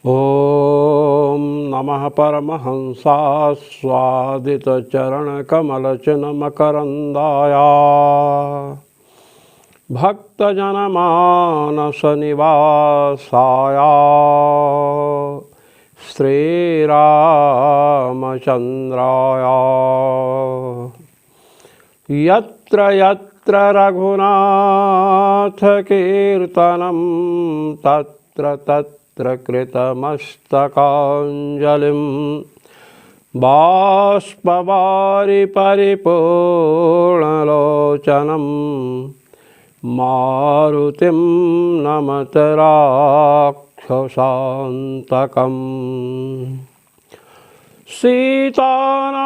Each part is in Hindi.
ॐ नमः परमहंसास्वादितचरणकमलचिन्मकरन्दाय भक्तजनमानसनिवासाय श्रीरामचन्द्राय यत्र यत्र रघुनाथकीर्तनं तत्र तत्र कृतमस्तकाञ्जलिं बाष्पवारि परिपूर्णलोचनं मारुतिं नमत राक्षसान्तकम् सीतानाथसमारम्भां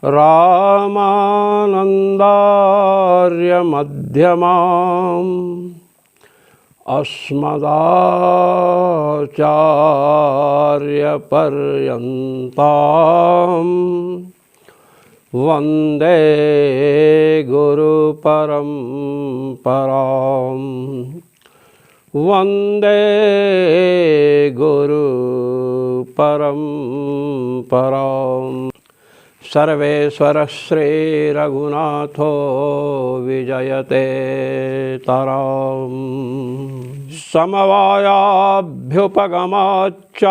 रामानन्दार्यमध्यमाम् अस्मदाचार्यपर्यन्तां वन्दे गुरुपरम्पराम् वन्दे गुरुपरम्पराम्। सर्वेश्वर श्रीरघुनाथो विजयते तराम्। समवायाभ्युपगमाच्च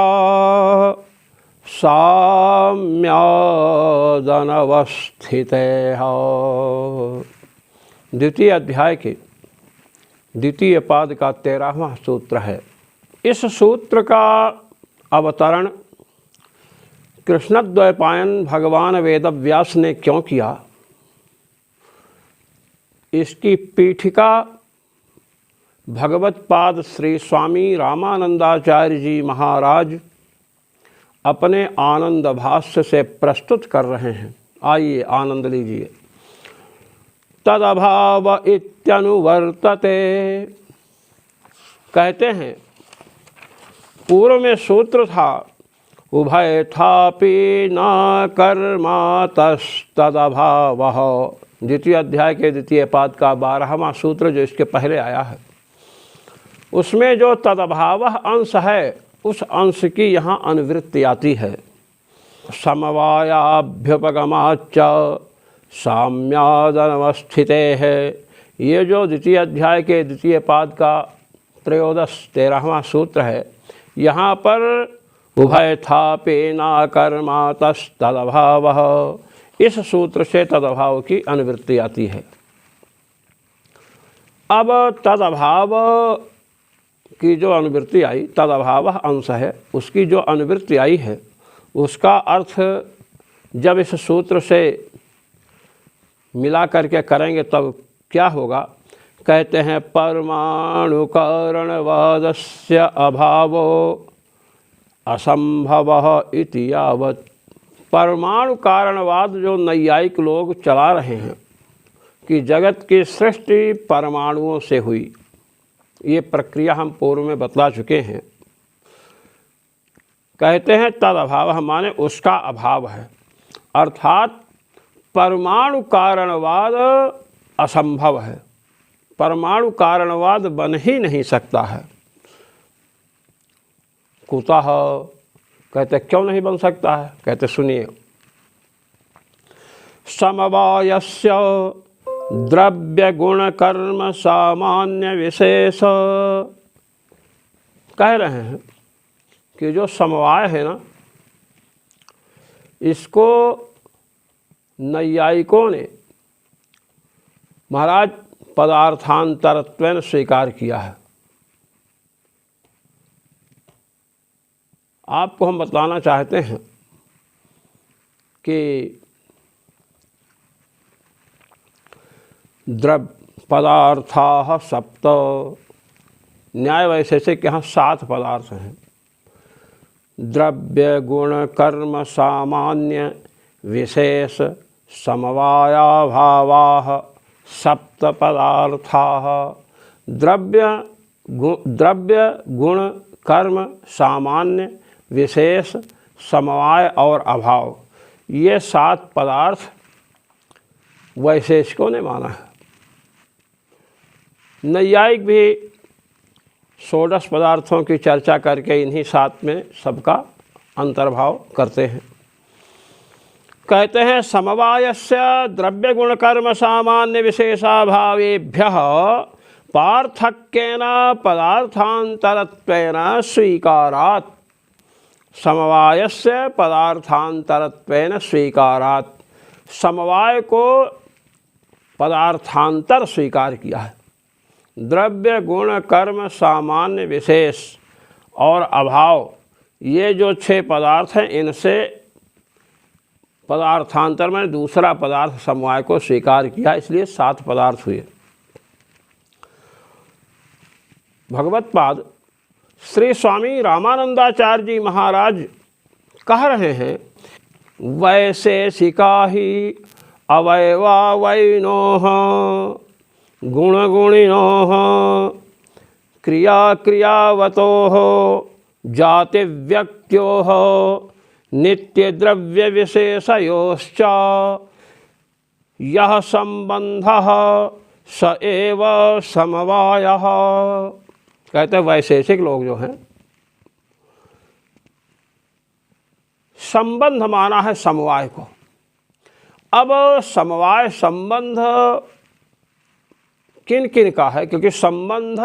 साम्यादनवस्थितेः। द्वितीय अध्याय के द्वितीय पाद का 13वां सूत्र है। इस सूत्र का अवतरण कृष्णद्वैपायन भगवान वेदव्यास ने क्यों किया, इसकी पीठिका भगवत्पाद श्री स्वामी रामानंदाचार्य जी महाराज अपने आनंद भाष्य से प्रस्तुत कर रहे हैं। आइए आनंद लीजिए। तदभाव इत्यनुवर्तते, कहते हैं पूर्व में सूत्र था उभयथापि न कर्मातस्तदभावः। द्वितीय अध्याय के द्वितीय पाद का 12वां सूत्र जो इसके पहले आया है, उसमें जो तदभावः अंश है उस अंश की यहाँ अनुवृत्ति आती है। समवायाभ्युपगमाच्च साम्यादनवस्थिते है। ये जो द्वितीय अध्याय के द्वितीय पाद का 13वां सूत्र है, यहाँ पर उभयथापि न कर्मातस्तदभावः, इस सूत्र से तदभाव की अनुवृत्ति आती है। अब तदभाव की जो अनुवृत्ति आई, तदभाव अंश है, उसकी जो अनुवृत्ति आई है उसका अर्थ जब इस सूत्र से मिला करके करेंगे तब क्या होगा। कहते हैं परमाणु कारणवादस्य अभावो असंभवः इति यावत्। परमाणु कारणवाद जो नैयायिक लोग चला रहे हैं कि जगत की सृष्टि परमाणुओं से हुई, ये प्रक्रिया हम पूर्व में बतला चुके हैं। कहते हैं तद अभाव माने उसका अभाव है, अर्थात परमाणु कारणवाद असंभव है। परमाणु कारणवाद बन ही नहीं सकता है। कुतः, कहते क्यों नहीं बन सकता है। कहते सुनिए। समवायस्य द्रव्य गुण कर्म सामान्य विशेष, कह रहे हैं कि जो समवाय है ना, इसको नैयायिकों ने महाराज पदार्थांतरत्वेन स्वीकार किया है। आपको हम बतलाना चाहते हैं कि द्रव्य पदार्थाः सप्त, न्याय वैशेषिक यहाँ 7 पदार्थ हैं। द्रव्य गुण कर्म सामान्य विशेष समवायाभावाः सप्त पदार्थाः। द्रव्य गुण कर्म सामान्य विशेष समवाय और अभाव, ये 7 पदार्थ वैशेषिकों ने माना है। नैयायिक भी षोडश पदार्थों की चर्चा करके इन्हीं सात में सबका अंतर्भाव करते हैं। कहते हैं समवायस्य द्रव्य गुण कर्म सामान्य विशेषाभावेभ्यः पार्थक्येन पदार्थांतरत्वेन स्वीकारात्। समवायस्य पदार्थांतरत्वेन स्वीकारात्, समवाय को पदार्थांतर स्वीकार किया है। द्रव्य गुण कर्म सामान्य विशेष और अभाव, ये जो 6 पदार्थ हैं, इनसे पदार्थांतर में दूसरा पदार्थ समवाय को स्वीकार किया, इसलिए 7 पदार्थ हुए। भगवत्पाद श्री स्वामी रामानंदाचार्य जी महाराज कह रहे हैं, वैशेषिका ही अवयवा वैनोः गुणगुणिनोः क्रिया क्रियावतोः जातिव्यक्त्योः नित्यद्रव्य विशेषयोश्च यः संबंधः स एव समवायः। कहते हैं वैशेषिक लोग जो हैं, संबंध माना है समवाय को। अब समवाय संबंध किन किन का है, क्योंकि संबंध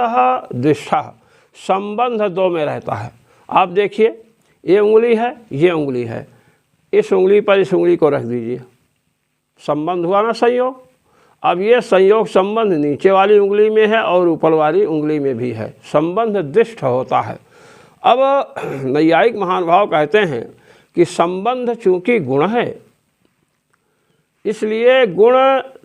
द्विष्ठा, संबंध 2 में रहता है। आप देखिए, ये उंगली है, ये उंगली है, इस उंगली पर इस उंगली को रख दीजिए, संबंध हुआ ना संयोग। अब ये संयोग संबंध नीचे वाली उंगली में है और ऊपर वाली उंगली में भी है, संबंध दृष्ट होता है। अब नैयायिक महानुभाव कहते हैं कि संबंध चूंकि गुण है, इसलिए गुण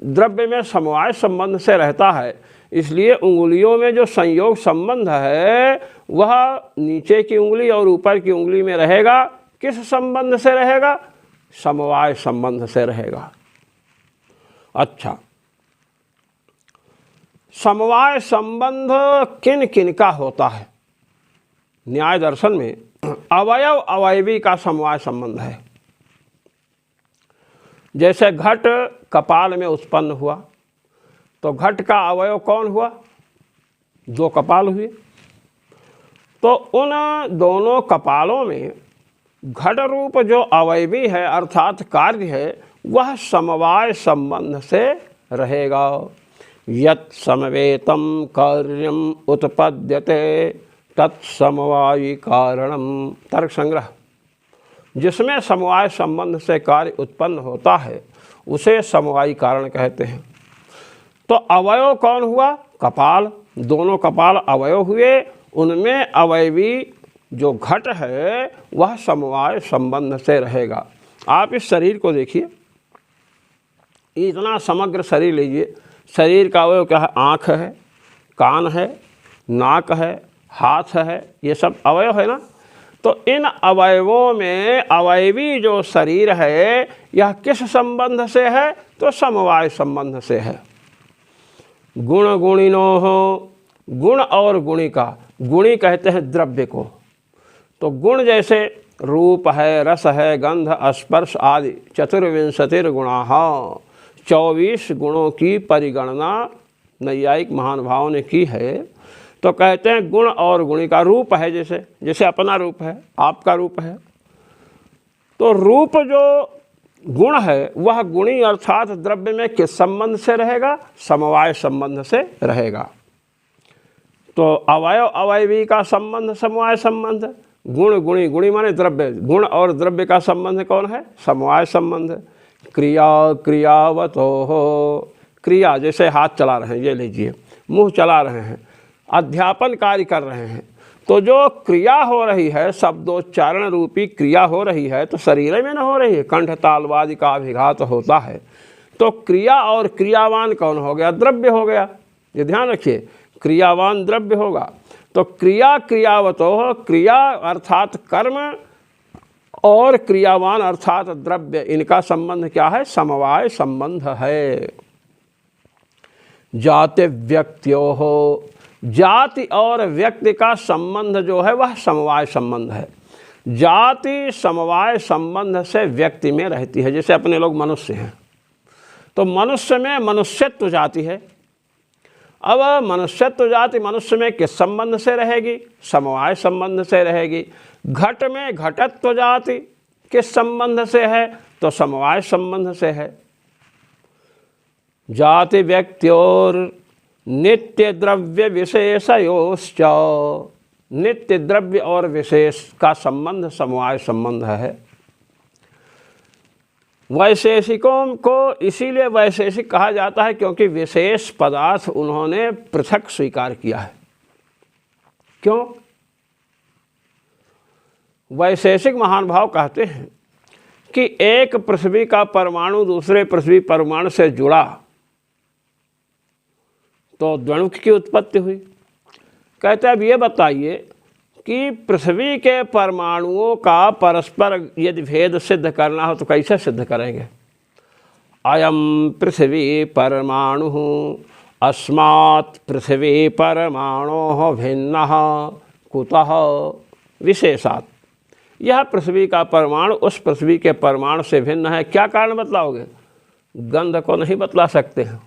द्रव्य में समवाय संबंध से रहता है, इसलिए उंगलियों में जो संयोग संबंध है वह नीचे की उंगली और ऊपर की उंगली में रहेगा। किस संबंध से रहेगा? समवाय संबंध से रहेगा। अच्छा, समवाय संबंध किन किन का होता है? न्याय दर्शन में अवयव अवयवी का समवाय संबंध है। जैसे घट कपाल में उत्पन्न हुआ, तो घट का अवयव कौन हुआ? 2 कपाल हुए। तो उन दोनों कपालों में घट रूप जो अवयवी है अर्थात कार्य है, वह समवाय संबंध से रहेगा। यत् समवेतम कार्यम उत्पद्यते तत्समवायी कारणम। तर्क संग्रह। जिसमें समवाय संबंध से कार्य उत्पन्न होता है उसे समवायी कारण कहते हैं। तो अवयव कौन हुआ? कपाल। दोनों कपाल अवयव हुए, उनमें अवयवी जो घट है वह समवाय संबंध से रहेगा। आप इस शरीर को देखिए, इतना समग्र शरीर लीजिए। शरीर का अवयव क्या है? आँख है, कान है, नाक है, हाथ है, ये सब अवयव है ना। तो इन अवयवों में अवयवी जो शरीर है यह किस संबंध से है? तो समवाय संबंध से है। गुण गुणिनोः, गुण और गुणी का, गुणी कहते हैं द्रव्य को। तो गुण जैसे रूप है, रस है, गंध, स्पर्श आदि 24 गुणाः, 24 गुणों की परिगणना नैयायिक महानुभावों ने की है। तो कहते हैं गुण और गुणी का। रूप है जैसे अपना रूप है, आपका रूप है, तो रूप जो गुण है वह गुणी अर्थात द्रव्य में किस संबंध से रहेगा? समवाय संबंध से रहेगा। तो अवयव अवयवी का संबंध समवाय संबंध। गुण गुणी, गुणी माने द्रव्य, गुण और द्रव्य का संबंध कौन है? समवाय संबंध। क्रिया क्रियावतोः, क्रिया जैसे हाथ चला रहे हैं, ये लीजिए, मुंह चला रहे हैं, अध्यापन कार्य कर रहे हैं, तो जो क्रिया हो रही है, शब्दोच्चारण रूपी क्रिया हो रही है, तो शरीर में न हो रही है, कंठ तालवादि का अभिघात होता है। तो क्रिया और क्रियावान कौन हो गया? द्रव्य हो गया। ये ध्यान रखिए, क्रियावान द्रव्य होगा। तो क्रिया क्रियावतोः, क्रिया अर्थात कर्म और क्रियावान अर्थात द्रव्य, इनका संबंध क्या है? समवाय संबंध है। जाति व्यक्त्योः, जाति और व्यक्ति का संबंध जो है वह समवाय संबंध है। जाति समवाय संबंध से व्यक्ति में रहती है। जैसे अपने लोग मनुष्य हैं, तो मनुष्य में मनुष्यत्व जाति है अब मनुष्यत्व जाति मनुष्य में किस संबंध से रहेगी? समवाय संबंध से रहेगी। घट में घटत्व जाति किस संबंध से है? तो समवाय संबंध से है। जाति व्यक्त्योर नित्य द्रव्य विशेषयोश्च, नित्य द्रव्य और विशेष का संबंध समवाय संबंध है। वैशेषिकों को इसीलिए वैशेषिक कहा जाता है क्योंकि विशेष पदार्थ उन्होंने पृथक स्वीकार किया है। क्यों? वैशेषिक महानुभाव कहते हैं कि एक पृथ्वी का परमाणु दूसरे पृथ्वी परमाणु से जुड़ा तो द्वणुक की उत्पत्ति हुई। कहते हैं अब ये बताइए कि पृथ्वी के परमाणुओं का परस्पर यदि भेद सिद्ध करना हो तो कैसे सिद्ध करेंगे? अयम पृथ्वी परमाणु अस्मात् पृथ्वी परमाणु भिन्नः कुतः विशेषात्। यह पृथ्वी का परमाणु उस पृथ्वी के परमाणु से भिन्न है। क्या कारण बतलाओगे? गंध को नहीं बतला सकते हैं,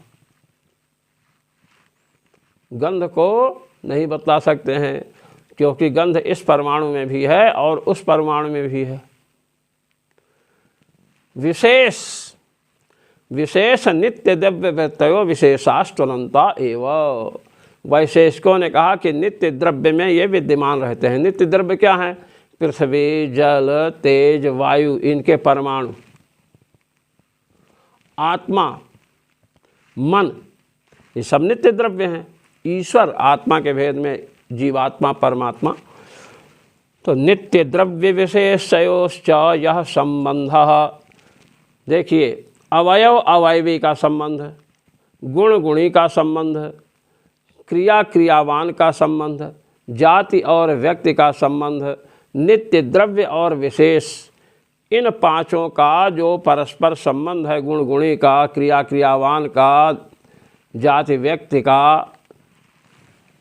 गंध को नहीं बतला सकते हैं क्योंकि गंध इस परमाणु में भी है और उस परमाणु में भी है। विशेष विशेष नित्य द्रव्य व्यत्ययो विशेषास्त्वनंता एव। वैशेषिकों ने कहा कि नित्य द्रव्य में ये विद्यमान रहते हैं। नित्य द्रव्य क्या है? पृथ्वी, जल, तेज, वायु, इनके परमाणु, आत्मा, मन, ये सब नित्य द्रव्य हैं। ईश्वर आत्मा के भेद में जीवात्मा परमात्मा। तो नित्य द्रव्य विशेषयोश्च यह संबंध। देखिए, अवयव अवयवी का संबंध, गुण गुणी का संबंध, क्रिया क्रियावान का संबंध, जाति और व्यक्ति का संबंध, नित्य द्रव्य और विशेष, इन पांचों का जो परस्पर संबंध है, गुण गुणी का, क्रिया क्रियावान का, जाति व्यक्ति का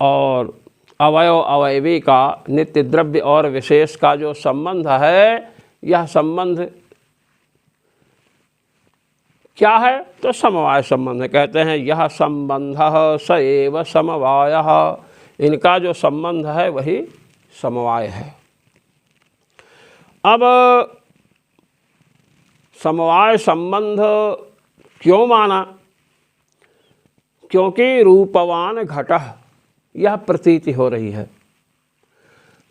और अवयव अवयवी का, नित्य द्रव्य और विशेष का जो संबंध है, यह संबंध क्या है? तो समवाय संबंध। कहते हैं यह संबंध स एव समवायः। इनका जो संबंध है वही समवाय है। अब समवाय संबंध क्यों माना? क्योंकि रूपवान घटः यह प्रतीति हो रही है।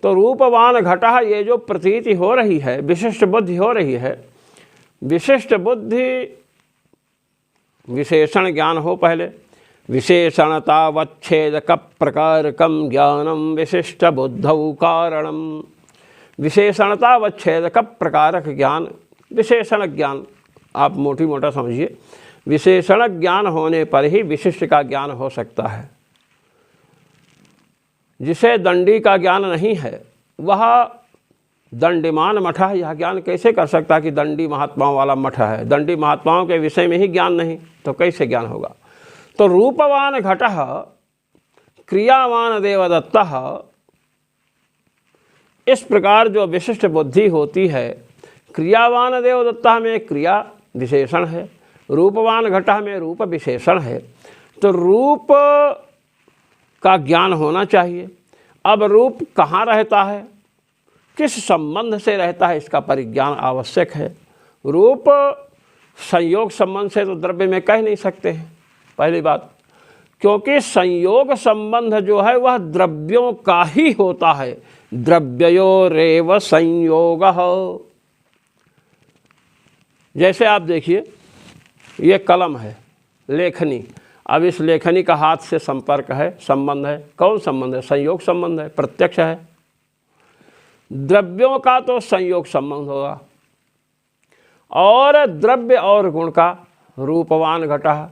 तो रूपवान घटः, ये जो प्रतीति हो रही है, विशिष्ट बुद्धि हो रही है। विशिष्ट बुद्धि, विशेषण ज्ञान हो पहले। विशेषणतावच्छेदक प्रकारकम ज्ञानम विशिष्ट बुद्धौ कारणम। विशेषणतावच्छेदक प्रकारक ज्ञान, विशेषण ज्ञान आप मोटी मोटा समझिए। विशेषण ज्ञान होने पर ही विशिष्ट का ज्ञान हो सकता है। जिसे दंडी का ज्ञान नहीं है वह दंडीमान मठ है, यह ज्ञान कैसे कर सकता कि दंडी महात्माओं वाला मठ है? दंडी महात्माओं के विषय में ही ज्ञान नहीं तो कैसे ज्ञान होगा? तो रूपवान घटः क्रियावान देवदत्तः, इस प्रकार जो विशिष्ट बुद्धि होती है, क्रियावान देवदत्तः में क्रिया विशेषण है, रूपवान घटः में रूप विशेषण है। तो रूप का ज्ञान होना चाहिए। अब रूप कहाँ रहता है, किस संबंध से रहता है, इसका परिज्ञान आवश्यक है। रूप संयोग संबंध से तो द्रव्य में कह नहीं सकते हैं, पहली बात, क्योंकि संयोग संबंध जो है वह द्रव्यों का ही होता है। द्रव्ययोरेव संयोगः। जैसे आप देखिए, ये कलम है, लेखनी। अब इस लेखनी का हाथ से संपर्क है, संबंध है। कौन संबंध है? संयोग संबंध है, प्रत्यक्ष है। द्रव्यों का तो संयोग संबंध होगा और द्रव्य और गुण का रूपवान घटः,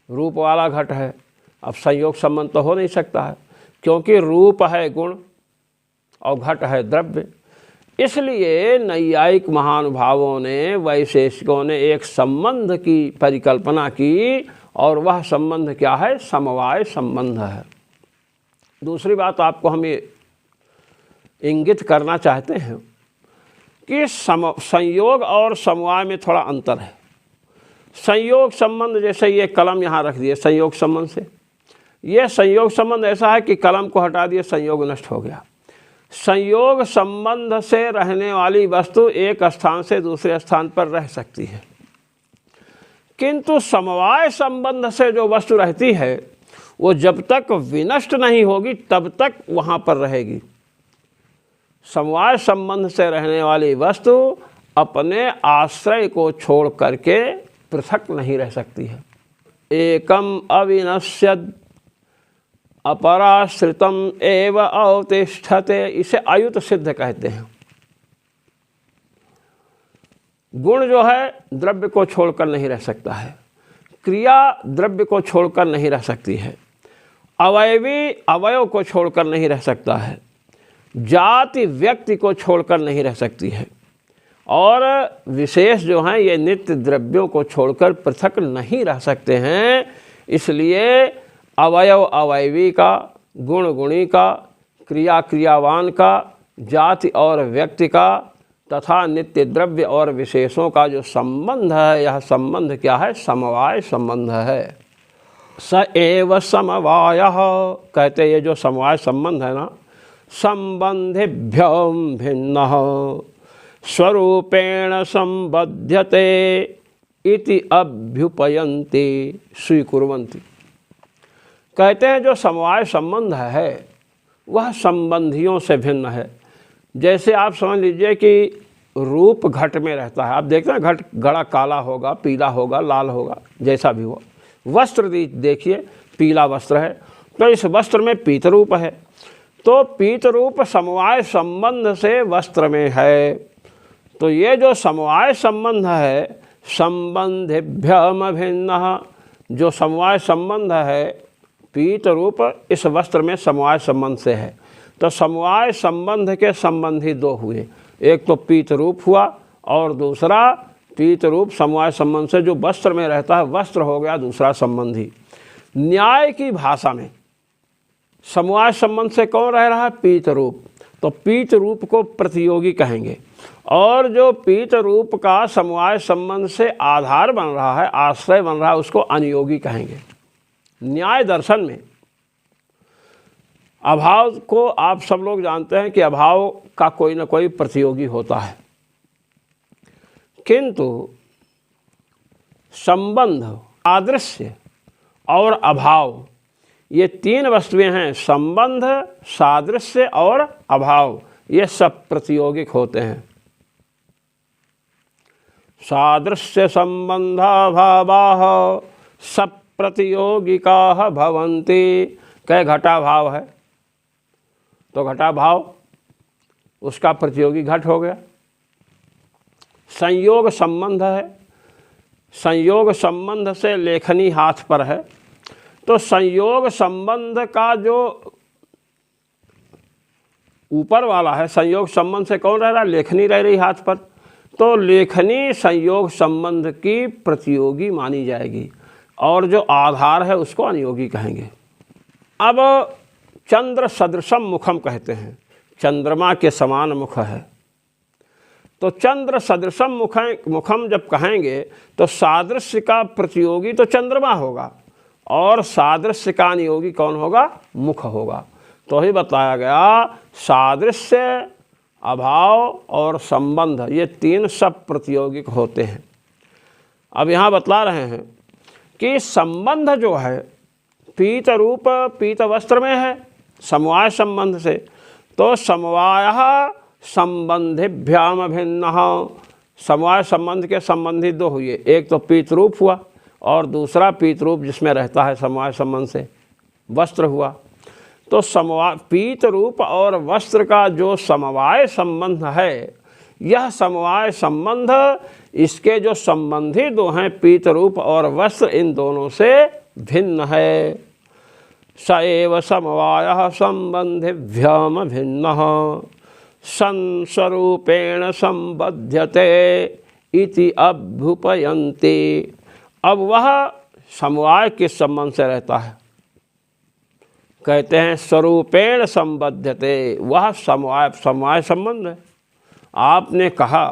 रूप वाला घट है। अब संयोग संबंध तो हो नहीं सकता है क्योंकि रूप है गुण और घट है द्रव्य। इसलिए नैयायिक महानुभावों ने, वैशेषिकों ने एक संबंध की परिकल्पना की और वह संबंध क्या है? समवाय संबंध है। दूसरी बात आपको हम ये इंगित करना चाहते हैं कि संयोग और समवाय में थोड़ा अंतर है। संयोग संबंध, जैसे ये कलम यहाँ रख दिए संयोग संबंध से, ये संयोग संबंध ऐसा है कि कलम को हटा दिए, संयोग नष्ट हो गया। संयोग संबंध से रहने वाली वस्तु एक स्थान से दूसरे स्थान पर रह सकती है, किंतु समवाय संबंध से जो वस्तु रहती है वो जब तक विनष्ट नहीं होगी तब तक वहाँ पर रहेगी। समवाय संबंध से रहने वाली वस्तु अपने आश्रय को छोड़ करके पृथक नहीं रह सकती है। एकम अविनश्यद अपराश्रितम एव अवतिष्ठते, इसे अयुत सिद्ध कहते हैं। गुण जो है द्रव्य को छोड़कर नहीं रह सकता है, क्रिया द्रव्य को छोड़कर नहीं रह सकती है, अवयवी अवयव को छोड़कर नहीं रह सकता है, जाति व्यक्ति को छोड़कर नहीं रह सकती है, और विशेष जो हैं ये नित्य द्रव्यों को छोड़कर पृथक नहीं रह सकते हैं। इसलिए अवयव अवयवी का, गुण गुणी का, क्रिया क्रियावान का, जाति और व्यक्ति का तथा नित्य द्रव्य और विशेषों का जो संबंध है, यह संबंध क्या है? समवाय संबंध है। स एव समवायः, कहते ये जो समवाय संबंध है ना, संबंधिभ्यं भिन्नः स्वरूपेण संबध्यते इति अभ्युपयन्ति स्वीकुर्वन्ति। कहते हैं जो समवाय संबंध है वह संबंधियों से भिन्न है। जैसे आप समझ लीजिए कि रूप घट में रहता है, आप देखते हैं घट गड़ा काला होगा, पीला होगा, लाल होगा, जैसा भी हो। वस्त्र देखिए, पीला वस्त्र है तो इस वस्त्र में पीत रूप है, तो पीत रूप समवाय संबंध से वस्त्र में है। तो ये जो समवाय संबंध है, संबंधिभ्यम भिन्नः, जो समवाय संबंध है पीत रूप इस वस्त्र में समवाय संबंध से है। तो समवाय संबंध के संबंधी दो हुए, एक तो पीत रूप हुआ और दूसरा पीत रूप समवाय संबंध से जो वस्त्र में रहता है, वस्त्र हो गया दूसरा संबंधी। न्याय की भाषा में समवाय संबंध से कौन रह रहा है? पीत रूप। तो पीत रूप को प्रतियोगी कहेंगे, और जो पीत रूप का समवाय संबंध से आधार बन रहा है, आश्रय बन रहा है, उसको अनुयोगी कहेंगे। न्याय दर्शन में अभाव को आप सब लोग जानते हैं कि अभाव का कोई ना कोई प्रतियोगी होता है, किंतु संबंध, सादृश्य और अभाव, ये तीन वस्तुएं हैं। संबंध, सादृश्य और अभाव, ये सब प्रतियोगिक होते हैं। सादृश्य संबंधाभावाः सब प्रतियोगिकाः भवन्ति। कह घटा भाव है तो घटा भाव उसका प्रतियोगी घट हो गया। संयोग संबंध है, संयोग संबंध से लेखनी हाथ पर है, तो संयोग संबंध का जो ऊपर वाला है, संयोग संबंध से कौन रह रहा है? लेखनी रह रही हाथ पर, तो लेखनी संयोग संबंध की प्रतियोगी मानी जाएगी, और जो आधार है उसको अनुयोगी कहेंगे। अब चंद्र सदृशम मुखम कहते हैं, चंद्रमा के समान मुख है, तो चंद्र सदृशम मुखम जब कहेंगे तो सादृश्य का प्रतियोगी तो चंद्रमा होगा, और सादृश्य का अनुयोगी कौन होगा? मुख होगा। तो ही बताया गया सादृश्य, अभाव और संबंध, ये तीन सब प्रतियोगिक होते हैं। अब यहाँ बतला रहे हैं कि संबंध जो है पीत रूप पीत वस्त्र में है समवाय संबंध से, तो समवायः संबंधिभ्याम भिन्नः, समवाय संबंध के संबंधी दो हुए, एक तो पीत रूप हुआ और दूसरा पीत रूप जिसमें रहता है समवाय संबंध से वस्त्र हुआ। तो समवाय पीत रूप और वस्त्र का जो समवाय संबंध है, यह समवाय संबंध इसके जो संबंधी दो हैं पीत रूप और वस्त्र, इन दोनों से भिन्न है। स एव समवायः संबंधिभ्याम भिन्नः संस्वरूपेण संबध्यते इति अभ्युपयन्ति। अब वह समवाय किस संबंध से रहता है? कहते हैं स्वरूपेण संबध्यते, वह समवाय संबंध है। आपने कहा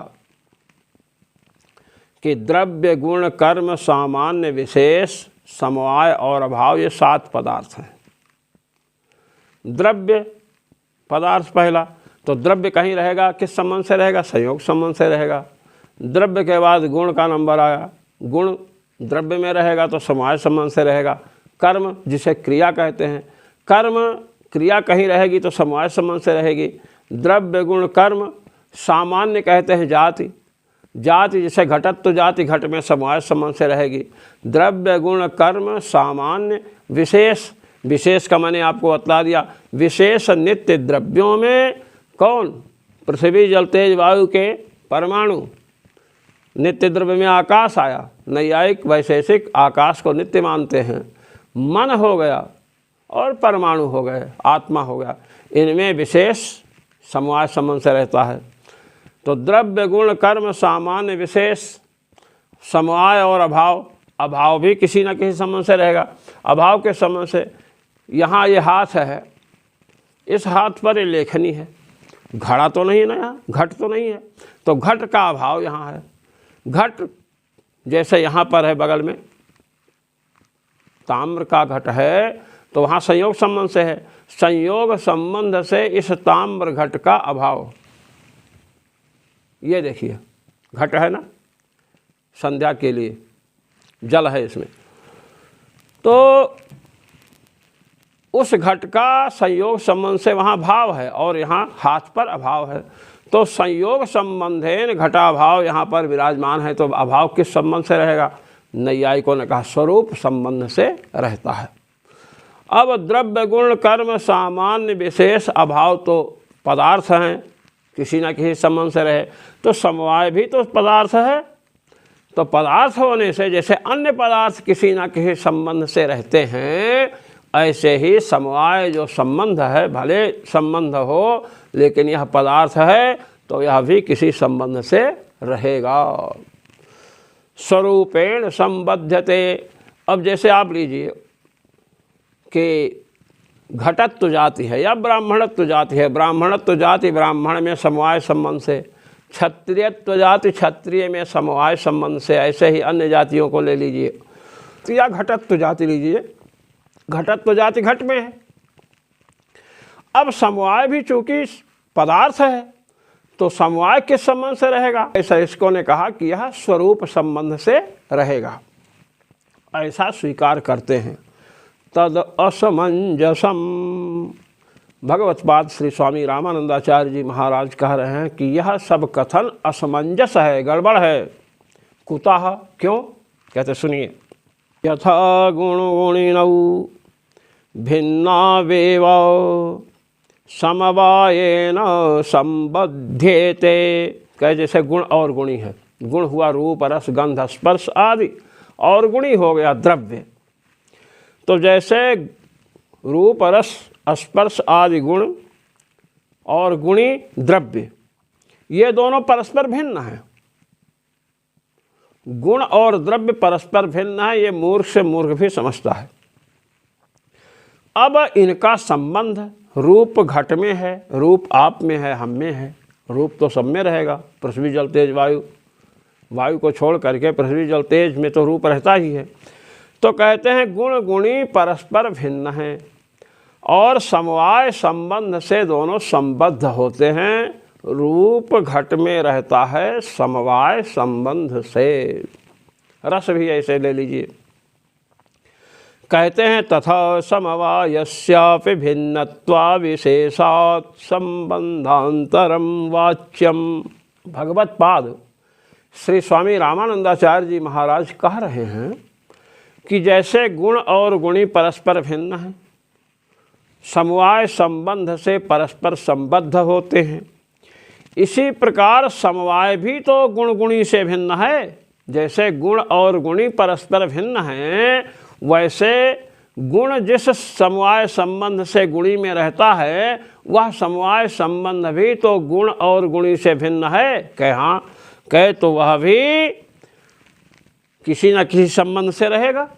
कि द्रव्य गुण कर्म सामान्य विशेष समवाय और अभाव ये 7 पदार्थ हैं। द्रव्य पदार्थ पहला, तो द्रव्य कहीं रहेगा किस संबंध से रहेगा? संयोग संबंध से रहेगा। द्रव्य के बाद गुण का नंबर आया, गुण द्रव्य में रहेगा तो समवाय संबंध से रहेगा। कर्म जिसे क्रिया कहते हैं, कर्म क्रिया कहीं रहेगी तो समवाय संबंध से रहेगी। द्रव्य गुण कर्म सामान्य कहते हैं जाति, जाति जिसे घटत्व जाति घट में समवाय संबंध से रहेगी। द्रव्य गुण कर्म सामान्य विशेष, विशेष का मैंने आपको बतला दिया। विशेष नित्य द्रव्यों में कौन? पृथ्वी जल तेज वायु के परमाणु। नित्य द्रव्य में आकाश आया, नैयायिक वैशेषिक आकाश को नित्य मानते हैं। मन हो गया और परमाणु हो गए, आत्मा हो गया, इनमें विशेष समवाय संबंध से रहता है। तो द्रव्य गुण कर्म सामान्य विशेष समवाय और अभाव, अभाव भी किसी न किसी संबंध से रहेगा। अभाव के संबंध से यहाँ ये हाथ है, इस हाथ पर ये लेखनी है, घड़ा तो नहीं है ना, यहाँ घट तो नहीं है, तो घट का अभाव यहाँ है। घट जैसे यहाँ पर है बगल में ताम्र का घट है, तो वहाँ संयोग संबंध से है। संयोग संबंध से इस ताम्र घट का अभाव, ये देखिए घट है ना, संध्या के लिए जल है इसमें, तो उस घट का संयोग संबंध से वहाँ भाव है और यहाँ हाथ पर अभाव है। तो संयोग संबंधेन घटाभाव यहाँ पर विराजमान है, तो अभाव किस संबंध से रहेगा? नैयायिकों ने कहा स्वरूप संबंध से रहता है। अब द्रव्य गुण कर्म सामान्य विशेष अभाव तो पदार्थ हैं, किसी न किसी संबंध से रहे, तो समवाय भी तो पदार्थ है। तो पदार्थ होने से जैसे अन्य पदार्थ किसी न किसी संबंध से रहते हैं, ऐसे ही समवाय जो संबंध है, भले संबंध हो लेकिन यह पदार्थ है तो यह भी किसी संबंध से रहेगा। स्वरूपेण संबध्यते। अब जैसे आप लीजिए कि घटत्व जाति है या ब्राह्मणत्व जाति है, ब्राह्मणत्व जाति ब्राह्मण में समवाय संबंध से, क्षत्रियत्व जाति क्षत्रिय में समवाय संबंध से, ऐसे ही अन्य जातियों को ले लीजिए। तो या घटत्व जाति लीजिए, घटत्व जाति घट में है। अब समवाय भी चूंकि पदार्थ है तो समवाय किस संबंध से रहेगा? ऐसा इसको ने कहा कि यह स्वरूप संबंध से रहेगा, ऐसा स्वीकार करते हैं। तद असमंजसम। भगवत्पाद श्री स्वामी रामानंदाचार्य जी महाराज कह रहे हैं कि यह सब कथन असमंजस है, गड़बड़ है। कुतः, क्यों? कहते सुनिए। यथा गुण गुणिनौ भिन्नावेव समवायेन संबध्येते। कहे जैसे गुण और गुणी है, गुण हुआ रूप रस गंध स्पर्श आदि, और गुणी हो गया द्रव्य। तो जैसे रूप रस स्पर्श आदि गुण और गुणी द्रव्य, ये दोनों परस्पर भिन्न हैं। गुण और द्रव्य परस्पर भिन्न है, ये मूर्ख से मूर्ख भी समझता है। अब इनका संबंध रूप घट में है, रूप आप में है, हम में है, रूप तो सब में रहेगा। पृथ्वी जल तेज वायु, वायु को छोड़ करके पृथ्वी जल तेज में तो रूप रहता ही है। तो कहते हैं गुण गुणी परस्पर भिन्न हैं और समवाय संबंध से दोनों संबद्ध होते हैं। रूप घट में रहता है समवाय संबंध से। रस भी ऐसे ले लीजिए। कहते हैं तथा समवायस्यापि भिन्नत्वा विशेषात् संबंधांतरम वाच्यम। भगवत्पाद श्री स्वामी रामानंदाचार्य जी महाराज कह रहे हैं कि जैसे गुण और गुणी परस्पर भिन्न हैं, समवाय संबंध से परस्पर संबद्ध होते हैं, इसी प्रकार समवाय भी तो गुण गुणी से भिन्न है। जैसे गुण और गुणी परस्पर भिन्न हैं, वैसे गुण जिस समवाय संबंध से गुणी में रहता है, वह समवाय संबंध भी तो गुण और गुणी से भिन्न है। कहे हाँ, कहे तो वह भी किसी न किसी संबंध से रहेगा।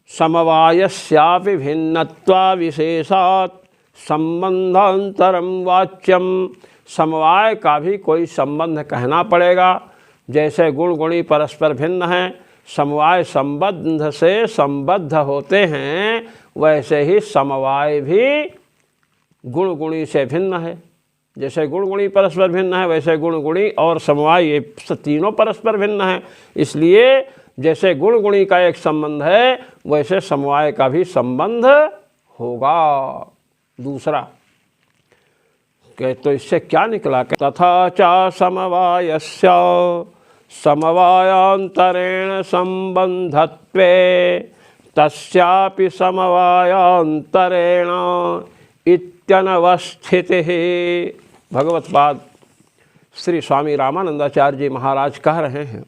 समवायस्यापि भिन्नत्वा विशेषात् संबंधांतरम वाच्यम। समवाय का भी कोई संबंध कहना पड़ेगा, जैसे गुण गुणी परस्पर भिन्न हैं, समवाय संबंध से संबद्ध होते हैं, वैसे ही समवाय भी गुण गुणी से भिन्न है। जैसे गुण गुणी परस्पर भिन्न है, वैसे गुण गुणी और समवाय ये तीनों परस्पर भिन्न हैं। इसलिए जैसे गुण गुणी का एक संबंध है, वैसे समवाय का भी संबंध होगा। दूसरा तो इससे क्या निकला, तथा च समवायस्य समवायांतरेण संबंधत्वे तस्यापि समवायांतरेण इत्यनवस्थितिः। भगवत्पाद श्री स्वामी रामानंदाचार्य जी महाराज कह रहे हैं,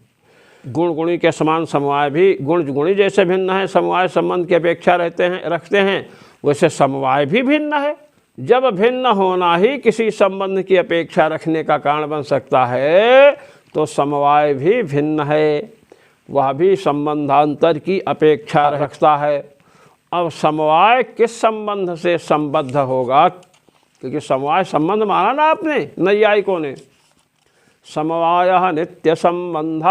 गुण गुणी के समान समवाय भी, गुण गुणी जैसे भिन्न है, समवाय संबंध की अपेक्षा रखते हैं, वैसे समवाय भी भिन्न है। जब भिन्न होना ही किसी संबंध की अपेक्षा रखने का कारण बन सकता है, तो समवाय भी भिन्न है, वह भी संबंधांतर की अपेक्षा रखता है। अब समवाय किस संबंध से संबद्ध होगा, क्योंकि समवाय संबंध माना ना आपने नैयायिकों ने, समवाय नित्य संबंध,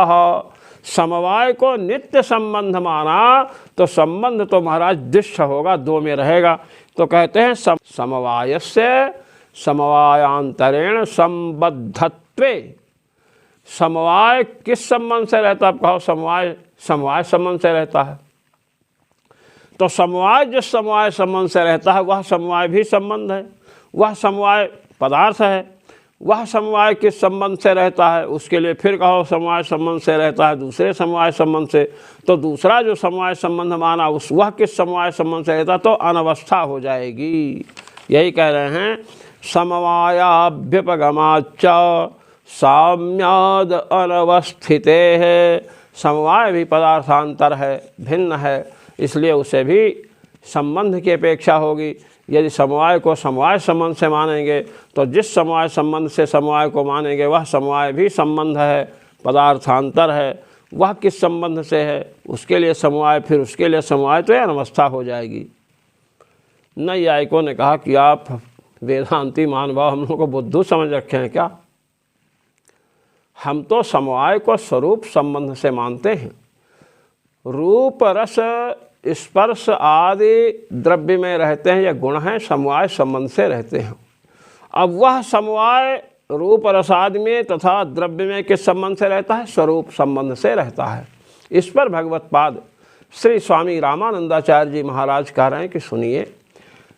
समवाय को नित्य संबंध माना, तो संबंध तो महाराज दृश्य होगा, दो में रहेगा। तो कहते हैं समवायस्य समवायांतरेण संबद्धत्वे। समवाय किस संबंध से रहता है, आप कहो समवाय संबंध से रहता है, तो समवाय जिस समवाय संबंध से रहता है वह समवाय भी संबंध है, वह समवाय पदार्थ है। वह समवाय किस संबंध से रहता है, उसके लिए फिर कहो समवाय संबंध से रहता है दूसरे समवाय संबंध से, तो दूसरा जो समवाय संबंध माना वह किस समवाय संबंध से रहता, तो अनवस्था हो जाएगी। यही कह रहे हैं, समवायाभ्युपगमाच्च साम्याद अनवस्थिते है। समवाय भी पदार्थांतर है, भिन्न है, इसलिए उसे भी संबंध की अपेक्षा होगी। यदि समवाय को समवाय संबंध से मानेंगे, तो जिस समवाय संबंध से समवाय को मानेंगे वह समवाय भी संबंध है, पदार्थांतर है। वह किस संबंध से है, उसके लिए समवाय, फिर उसके लिए समवाय, तो यह अनवस्था हो जाएगी। नैयायिकों ने कहा कि आप वेदांती महानुभाव हम लोगों को बुद्धू समझ रखे हैं क्या? हम तो समवाय को स्वरूप संबंध से मानते हैं। रूप रस स्पर्श आदि द्रव्य में रहते हैं, या गुण हैं, समवाय संबंध से रहते हैं। अब वह समवाय रूप रस आदि में तथा द्रव्य में किस संबंध से रहता है, स्वरूप संबंध से रहता है। इस पर भगवत्पाद श्री स्वामी रामानंदाचार्य जी महाराज कह रहे हैं कि सुनिए,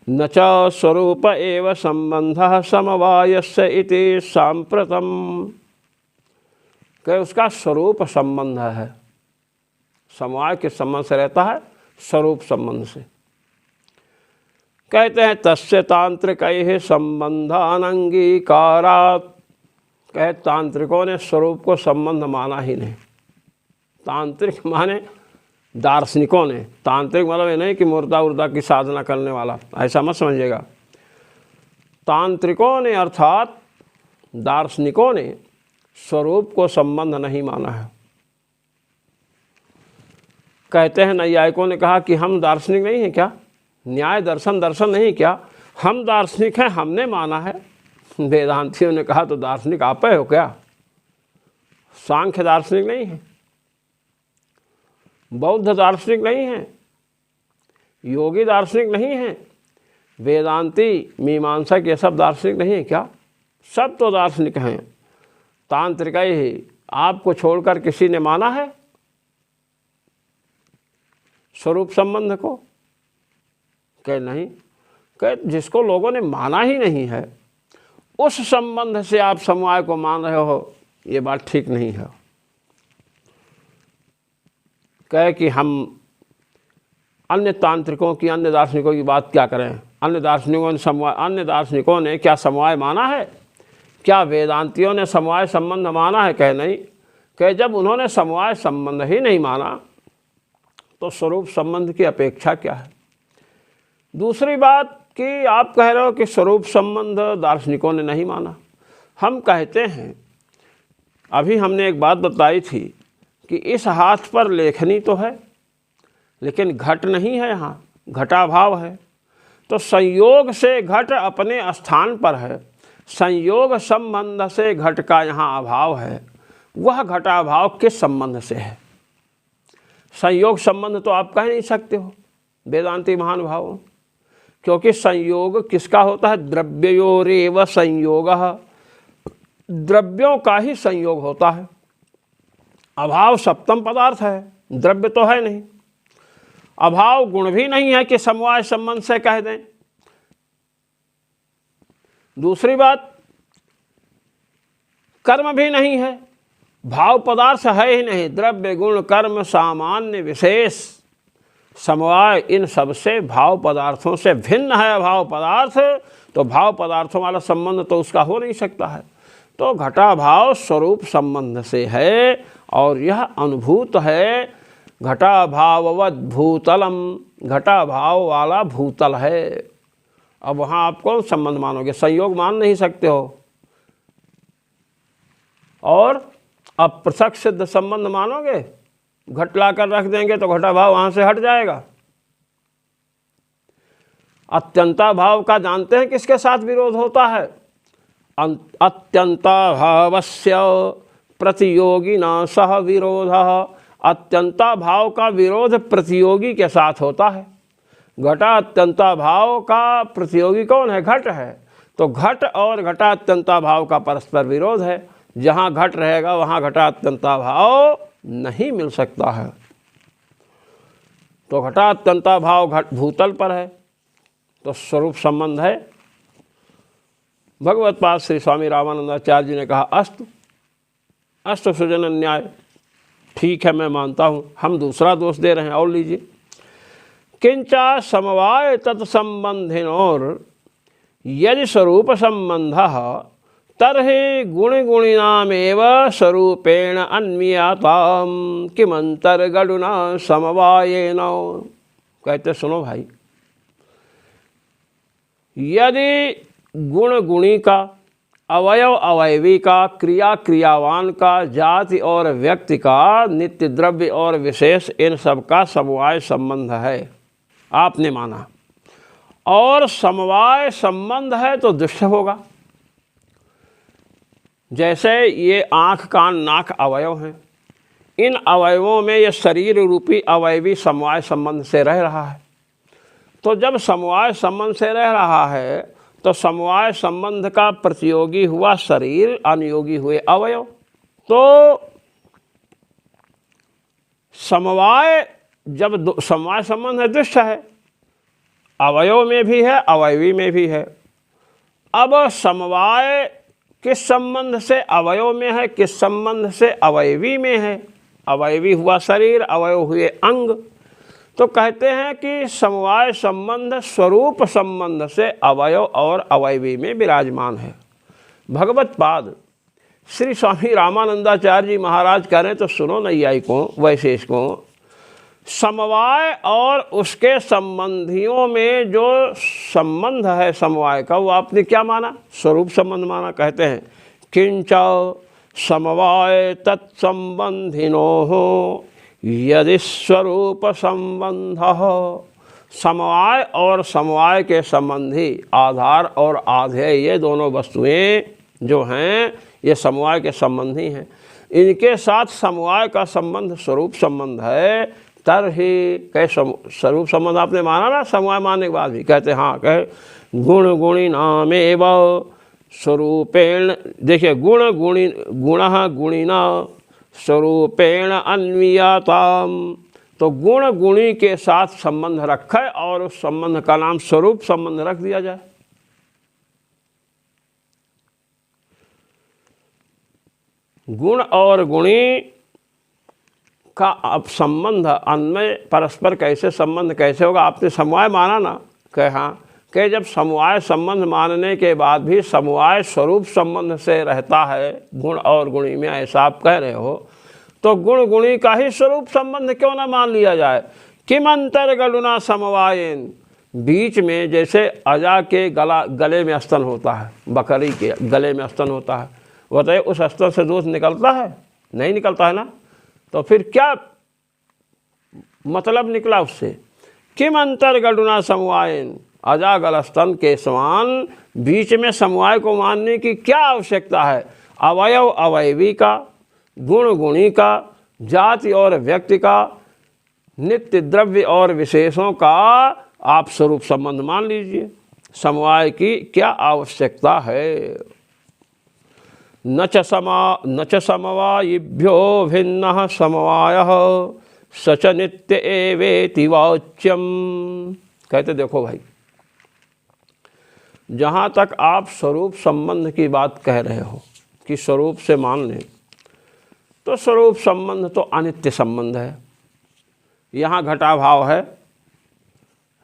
न च स्वरूप एव संबंधः समवायस्य इति सांप्रतम्। कि उसका स्वरूप संबंध है, समवाय किस संबंध से रहता है, स्वरूप संबंध से। कहते हैं तस्य तांत्रिकैः संबंधानंगीकारात्। कहे तांत्रिकों ने स्वरूप को संबंध माना ही नहीं। तांत्रिक माने दार्शनिकों ने, तांत्रिक मतलब ये नहीं कि मुर्दा उर्दा की साधना करने वाला, ऐसा मत समझिएगा। तांत्रिकों ने अर्थात दार्शनिकों ने स्वरूप को संबंध नहीं माना है। कहते हैं नैयायिकों ने कहा कि हम दार्शनिक नहीं हैं क्या, न्याय दर्शन नहीं क्या, हम दार्शनिक हैं, हमने माना है। वेदांतियों ने कहा तो दार्शनिक आप हो क्या, सांख्य दार्शनिक नहीं है, बौद्ध दार्शनिक नहीं है, योगी दार्शनिक नहीं है, वेदांती मीमांसक ये सब दार्शनिक नहीं है क्या, सब तो दार्शनिक हैं। तांत्रिक ही आपको छोड़कर किसी ने माना है स्वरूप संबंध को? कह नहीं, कह जिसको लोगों ने माना ही नहीं है उस संबंध से आप समवाय को मान रहे हो, ये बात ठीक नहीं है। कहे कि हम अन्य तांत्रिकों की, अन्य दार्शनिकों की बात क्या करें, अन्य दार्शनिकों ने क्या समवाय माना है, क्या वेदांतियों ने समवाय संबंध माना है? कहे नहीं। कहे जब उन्होंने समवाय संबंध ही नहीं माना तो स्वरूप संबंध की अपेक्षा क्या है। दूसरी बात कि आप कह रहे हो कि स्वरूप संबंध दार्शनिकों ने नहीं माना। हम कहते हैं, अभी हमने एक बात बताई थी कि इस हाथ पर लेखनी तो है लेकिन घट नहीं है, यहाँ घटाभाव है। तो संयोग से घट अपने स्थान पर है, संयोग संबंध से घट का यहाँ अभाव है। वह घटाभाव किस संबंध से है? संयोग संबंध तो आप कह नहीं सकते हो वेदांती महानुभावों, क्योंकि संयोग किसका होता है? द्रव्योरेव संयोगः, द्रव्यों का ही संयोग होता है। अभाव सप्तम पदार्थ है, द्रव्य तो है नहीं। अभाव गुण भी नहीं है कि समवाय संबंध से कह दें। दूसरी बात, कर्म भी नहीं है, भाव पदार्थ है ही नहीं। द्रव्य गुण कर्म सामान्य विशेष समवाय, इन सब से भाव पदार्थों से भिन्न है अभाव पदार्थ, तो भाव पदार्थों वाला संबंध तो उसका हो नहीं सकता है। तो घटाभाव स्वरूप संबंध से है और यह अनुभूत है। घटाभाववत भूतलम, घटाभाव वाला भूतल है। अब वहाँ आप कौन संबंध मानोगे? संयोग मान नहीं सकते हो। और अब पृथक सिद्ध संबंध मानोगे? घट ला कर रख देंगे तो घटाभाव वहाँ से हट जाएगा। अत्यंता भाव का जानते हैं किसके साथ विरोध होता है? अत्यंता भावस्य प्रतियोगिना सह विरोधः। अत्यंता भाव का विरोध प्रतियोगी के साथ होता है। घटा अत्यंता भाव का प्रतियोगी कौन है? घट है। तो घट और घटा अत्यंता भाव का परस्पर विरोध है। जहाँ घट रहेगा वहाँ घटा अत्यंता भाव नहीं मिल सकता है। तो घटा अत्यंता भाव घट भूतल पर है, तो स्वरूप संबंध है। भगवत पाद श्री स्वामी रामानंदाचार्य जी ने कहा अस्तु अस्तु सुजन न्याय, ठीक है मैं मानता हूँ। हम दूसरा दोष दे रहे हैं और लीजिए। किंचा समवाय तत्संबंधिनोर यदि स्वरूप संबंध तर्हि गुण गुणिनामेव स्वरूपेण अन्वियाताम किमंतर्गुणा समवायेन। कहते सुनो भाई, यदि गुण गुणी का, अवयव अवयवी का, क्रिया क्रियावान का, जाति और व्यक्ति का, नित्य द्रव्य और विशेष, इन सब का समवाय संबंध है, आपने माना, और समवाय संबंध है तो दुष्ट होगा। जैसे ये आँख कान नाक अवयव हैं, इन अवयवों में ये शरीर रूपी अवयवी समवाय संबंध से रह रहा है। तो जब समवाय संबंध से रह रहा है तो समवाय संबंध का प्रतियोगी हुआ शरीर, अनुयोगी हुए अवयव। तो समवाय, जब समवाय संबंध है दुष्ट है, अवयव में भी है अवयवी में भी है। अब समवाय किस संबंध से अवयव में है, किस संबंध से अवयवी में है? अवयवी हुआ शरीर, अवयव हुए अंग। तो कहते हैं कि समवाय संबंध स्वरूप संबंध से अवयव और अवयवी में विराजमान है। भगवत पाद श्री स्वामी रामानंदाचार्य जी महाराज कह रहे हैं, तो सुनो नैयायिकों वैशेषिकों, समवाय और उसके संबंधियों में जो संबंध है समवाय का, वो आपने क्या माना? स्वरूप संबंध माना। कहते हैं किंचा समवाय तत्संबंधिनो यदि स्वरूप संबंध। समवाय और समवाय के संबंधी, आधार और आधेय, ये दोनों वस्तुएं जो हैं ये समवाय के संबंधी हैं। इनके साथ समवाय का संबंध स्वरूप संबंध है। तरहि कहे स्वरूप संबंध आपने माना ना समवाय मानने के बाद भी? कहते हाँ, कहे गुण गुणी नामेव स्वरूपेण। देखिए गुण गुणी, गुणः गुणिना स्वरूपेण अन्वियाताम। तो गुण गुणी के साथ संबंध रखे और उस संबंध का नाम स्वरूप संबंध रख दिया जाए। गुण और गुणी का अब संबंध अन्वय परस्पर कैसे संबंध कैसे होगा? आपने समवाय माना ना? कहे हाँ। कि जब समवाय संबंध मानने के बाद भी समवाय स्वरूप संबंध से रहता है गुण और गुणी में, ऐसा आप कह रहे हो, तो गुण गुणी का ही स्वरूप संबंध क्यों ना मान लिया जाए? किम अंतर्गुणा समवायेन। बीच में जैसे अजा के गले में स्तन होता है, बकरी के गले में स्तन होता है, बताइए उस स्तन से दूध निकलता है? नहीं निकलता है ना। तो फिर क्या मतलब निकला उससे? किम अंतर्गुणा समवायेन, अजागल स्तन के समान बीच में समवाय को मानने की क्या आवश्यकता है? अवयव अवयवी का, गुण गुणी का, जाति और व्यक्ति का, नित्य द्रव्य और विशेषों का आप स्वरूप संबंध मान लीजिए। समवाय की क्या आवश्यकता है। न च समवायिभ्यो भिन्नः समवायः सच नित्य एवेति वाच्यम। कहते देखो भाई, जहाँ तक आप स्वरूप संबंध की बात कह रहे हो कि स्वरूप से मान लें, तो स्वरूप संबंध तो अनित्य संबंध है। यहाँ घटाभाव है,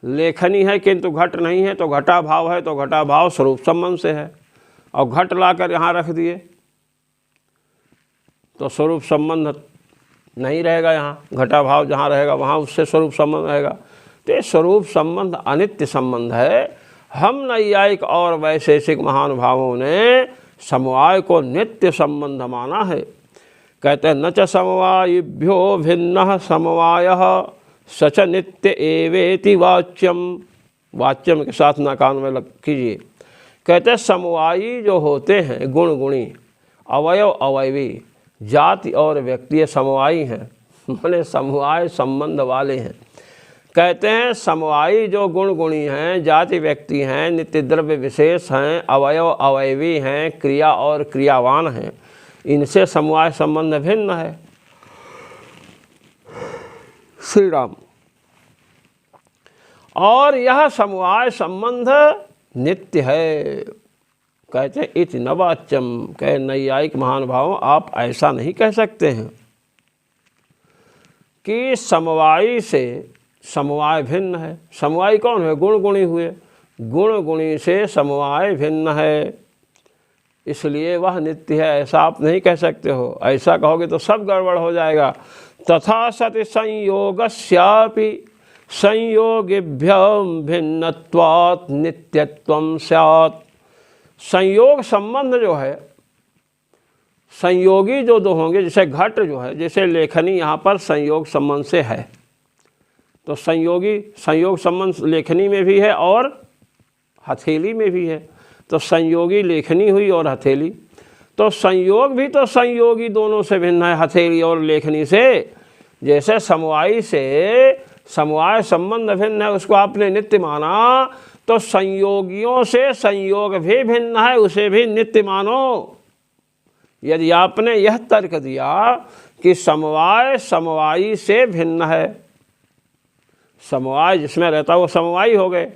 लेखनी है किंतु घट नहीं है, तो घटाभाव है, तो घटाभाव स्वरूप संबंध से है। और घट लाकर यहाँ रख दिए तो स्वरूप संबंध नहीं रहेगा। यहाँ घटाभाव जहाँ रहेगा वहाँ उससे स्वरूप संबंध रहेगा। तो स्वरूप संबंध अनित्य संबंध है। हम नैयायिक और वैशेषिक महानुभावों ने समवाय को नित्य संबंध माना है। कहते हैं न च समवायिभ्यो भिन्नः समवायः सच नित्य एवेति वाच्यम। वाच्यम के साथ नाकान में लग कीजिए। कहते हैं समवायी जो होते हैं गुण गुणी, अवयव अवयवी, जाति और व्यक्ति समवायी हैं, माने समवाय संबंध वाले हैं। कहते हैं समवायी जो गुण गुणी हैं, जाति व्यक्ति हैं, नित्य द्रव्य विशेष हैं, अवयव अवयवी हैं, क्रिया और क्रियावान हैं, इनसे समवाय संबंध भिन्न है। श्री राम। और यह समवाय संबंध नित्य है। कहते इति न वाच्यम। कहे नैयायिक महानुभावों, आप ऐसा नहीं कह सकते हैं कि समवायी से समवाय भिन्न है। समवायी कौन है? गुण गुणी हुए। गुण गुणी से समवाय भिन्न है, इसलिए वह नित्य है, ऐसा आप नहीं कह सकते हो। ऐसा कहोगे तो सब गड़बड़ हो जाएगा। तथा सति संयोगस्यापि संयोगिभ्यं भिन्नत्वात् नित्यत्वं स्यात्। संयोग संबंध जो है, संयोगी जो दो होंगे, जैसे घट जो है, जैसे लेखनी यहाँ पर संयोग संबंध से है, तो संयोगी संयोग संबंध लेखनी में भी है और हथेली में भी है। तो संयोगी लेखनी हुई और हथेली। तो संयोग भी तो संयोगी दोनों से भिन्न है, हथेली और लेखनी से। जैसे समवायी से समवाय संबंध भिन्न है, उसको आपने नित्य माना, तो संयोगियों से संयोग भी भिन्न है, उसे भी नित्य मानो। यदि आपने यह तर्क दिया कि समवाय समवायी से भिन्न है, समवाय जिसमें रहता वो समवायी हो गए,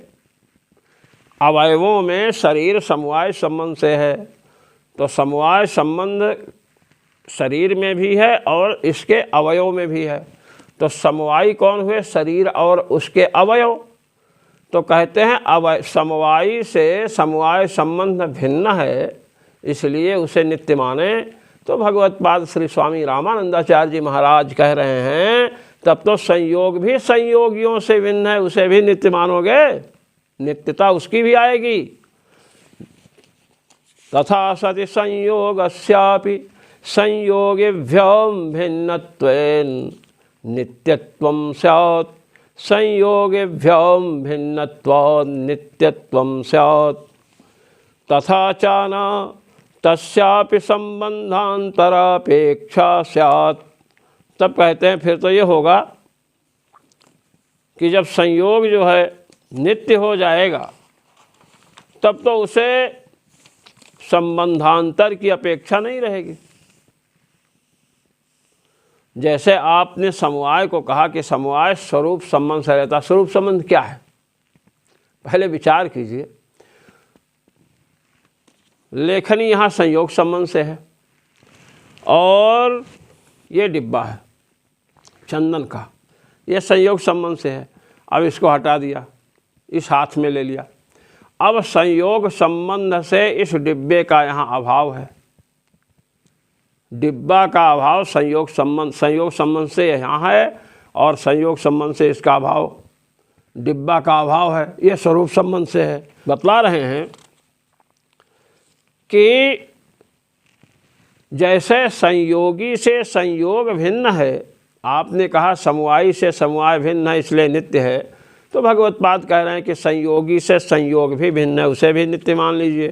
अवयवों में शरीर समवाय संबंध से है, तो समवाय संबंध शरीर में भी है और इसके अवयव में भी है। तो समवायी कौन हुए? शरीर और उसके अवयव। तो कहते हैं समवायी से समवाय संबंध भिन्न है, इसलिए उसे नित्य माने। तो भगवत पाद श्री स्वामी रामानंदाचार्य जी महाराज कह रहे हैं, तब तो संयोग भी संयोगियों से भिन्न है, उसे भी नित्य मानोगे, नित्यता उसकी भी आएगी। तथा सति संयोगस्यापि संयोगिभ्यं भिन्नत्वेन नित्यत्वं स्यात्। संयोगिभ्यं भिन्नत्वात् नित्यत्वं स्यात्। तथा च न तस्यापि संबंधान्तरापेक्षा स्यात्। तब कहते हैं फिर तो ये होगा कि जब संयोग जो है नित्य हो जाएगा, तब तो उसे संबंधांतर की अपेक्षा नहीं रहेगी। जैसे आपने समवाय को कहा कि समवाय स्वरूप संबंध से रहता। स्वरूप संबंध क्या है? पहले विचार कीजिए। लेखनी यहाँ संयोग संबंध से है और ये डिब्बा है चंदन का, ये संयोग संबंध से है। अब इसको हटा दिया, इस हाथ में ले लिया। अब संयोग संबंध से इस डिब्बे का यहाँ अभाव है। डिब्बा का अभाव संयोग संबंध से यहाँ है और संयोग संबंध से इसका अभाव, डिब्बा का अभाव है, ये स्वरूप संबंध से है। बतला रहे हैं कि जैसे संयोगी से संयोग भिन्न है, आपने कहा समवायी से समवाय भिन्न है इसलिए नित्य है, तो भगवत पाद कह रहे हैं कि संयोगी से संयोग भी भिन्न है, उसे भी नित्य मान लीजिए।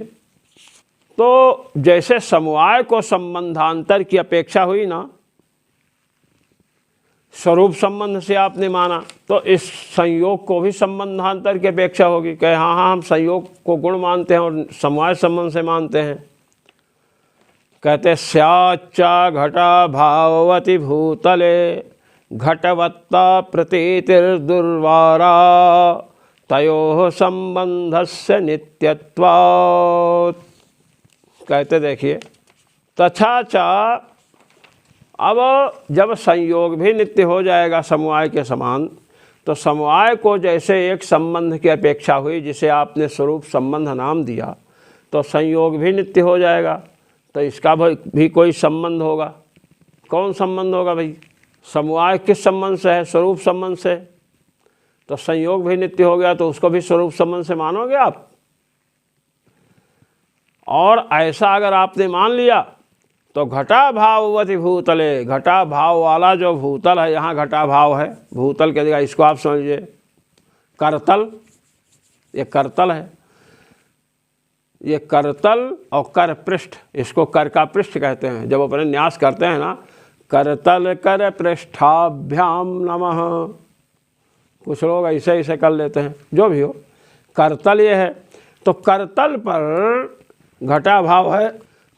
तो जैसे समवाय को संबंधांतर की अपेक्षा हुई ना, स्वरूप संबंध से आपने माना, तो इस संयोग को भी संबंधांतर की अपेक्षा होगी। कहे हाँ हाँ हम संयोग को गुण मानते हैं और समवाय संबंध से मानते हैं। कहते स्याच्चा घटा भाववती भूतले घटवत्ता प्रतीतिर्दुर्वारा तयोः संबंधस्य नित्यत्वात्। कहते देखिए तथा चा, अब जब संयोग भी नित्य हो जाएगा समवाय के समान, तो समवाय को जैसे एक संबंध की अपेक्षा हुई जिसे आपने स्वरूप संबंध नाम दिया, तो संयोग भी नित्य हो जाएगा। तो इसका भी कोई संबंध होगा। कौन संबंध होगा भाई? समवाय किस संबंध से है? स्वरूप संबंध से। तो संयोग भी नित्य हो गया तो उसको भी स्वरूप संबंध से मानोगे आप। और ऐसा अगर आपने मान लिया तो घटा भाववती भूतले, घटा भाव वाला जो भूतल है, यहाँ घटा भाव है, भूतल के जगह इसको आप समझिए करतल। ये करतल है, ये करतल और कर पृष्ठ, इसको कर का पृष्ठ कहते हैं। जब अपने न्यास करते हैं ना, करतल कर पृष्ठाभ्याम नमः, कुछ लोग ऐसे ऐसे कर लेते हैं, जो भी हो करतल ये है। तो करतल पर घटा भाव है,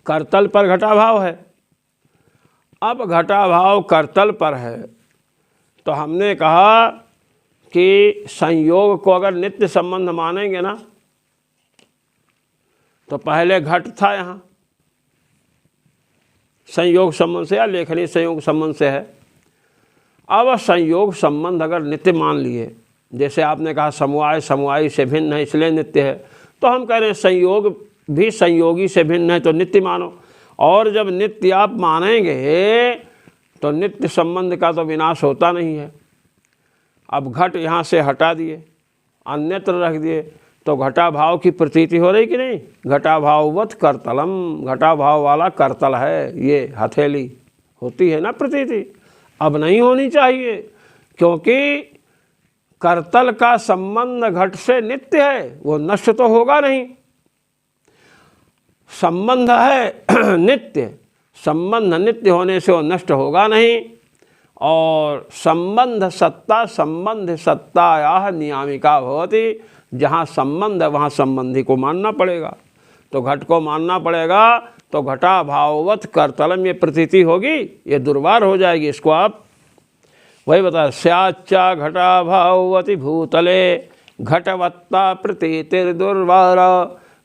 करतल पर घटा भाव है। अब घटा भाव करतल पर है तो हमने कहा कि संयोग को अगर नित्य संबंध मानेंगे ना, तो पहले घट था यहाँ संयोग संबंध से या लेखनी संयोग संबंध से है। अब संयोग संबंध अगर नित्य मान लिए, जैसे आपने कहा समवाय समवायी से भिन्न है इसलिए नित्य है, तो हम कह रहे हैं संयोग भी संयोगी से भिन्न है तो नित्य मानो। और जब नित्य आप मानेंगे तो नित्य संबंध का तो विनाश होता नहीं है। अब घट यहाँ से हटा दिए, अन्यत्र रख दिए, तो घटा भाव की प्रतीति हो रही कि नहीं? घटा भाववत करतलम, घटा भाव वाला करतल है, ये हथेली होती है ना प्रतीति। अब नहीं होनी चाहिए, क्योंकि करतल का संबंध घट से नित्य है, वो नष्ट तो होगा नहीं। संबंध है नित्य, संबंध नित्य होने से वो नष्ट होगा नहीं। और संबंध सत्ता, संबंध सत्तायाः नियामिका भवति, जहाँ संबंध है वहाँ संबंधी को मानना पड़ेगा। तो घट को मानना पड़ेगा, तो घटा भाववत करतलम ये प्रतीति होगी, ये दुर्वार हो जाएगी। इसको आप वही बता, स्याच्चा घटा भाववती भूतले घटवत्ता प्रतीतिर्दुर्वार।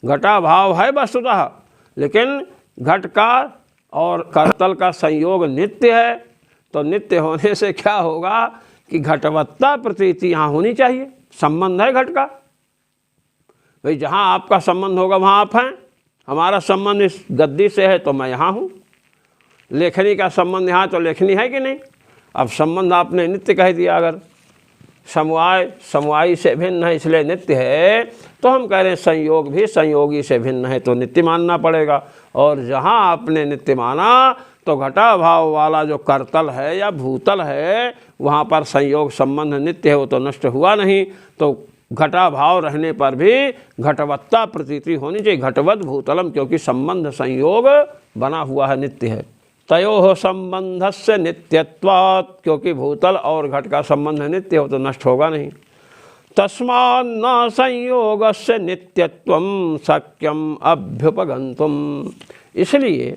घटा भाव है वस्तुतः, लेकिन घट का और करतल का संयोग नित्य है। तो नित्य होने से क्या होगा कि घटवत्ता प्रतीति यहाँ होनी चाहिए, संबंध है घट का। भाई जहाँ आपका संबंध होगा वहाँ आप हैं, हमारा संबंध इस गद्दी से है तो मैं यहाँ हूँ। लेखनी का संबंध यहाँ तो लेखनी है कि नहीं? अब संबंध आपने नित्य कह दिया, अगर समवाय समवायी से भिन्न है इसलिए नित्य है, तो हम कह रहे हैं संयोग भी संयोगी से भिन्न है तो नित्य मानना पड़ेगा। और जहाँ आपने नित्य माना तो घटा भाव वाला जो करतल है या भूतल है, वहाँ पर संयोग संबंध नित्य है, वो तो नष्ट हुआ नहीं। तो घटा भाव रहने पर भी घटवत्ता प्रतीति होनी चाहिए, घटवत भूतलम, क्योंकि संबंध संयोग बना हुआ है, नित्य है। तयोः संबंधस्य नित्यत्वात्, क्योंकि भूतल और घट का संबंध नित्य हो तो नष्ट होगा नहीं। तस्मान्न संयोगस्य नित्यत्वं शक्यम अभ्युपगन्तुम, इसलिए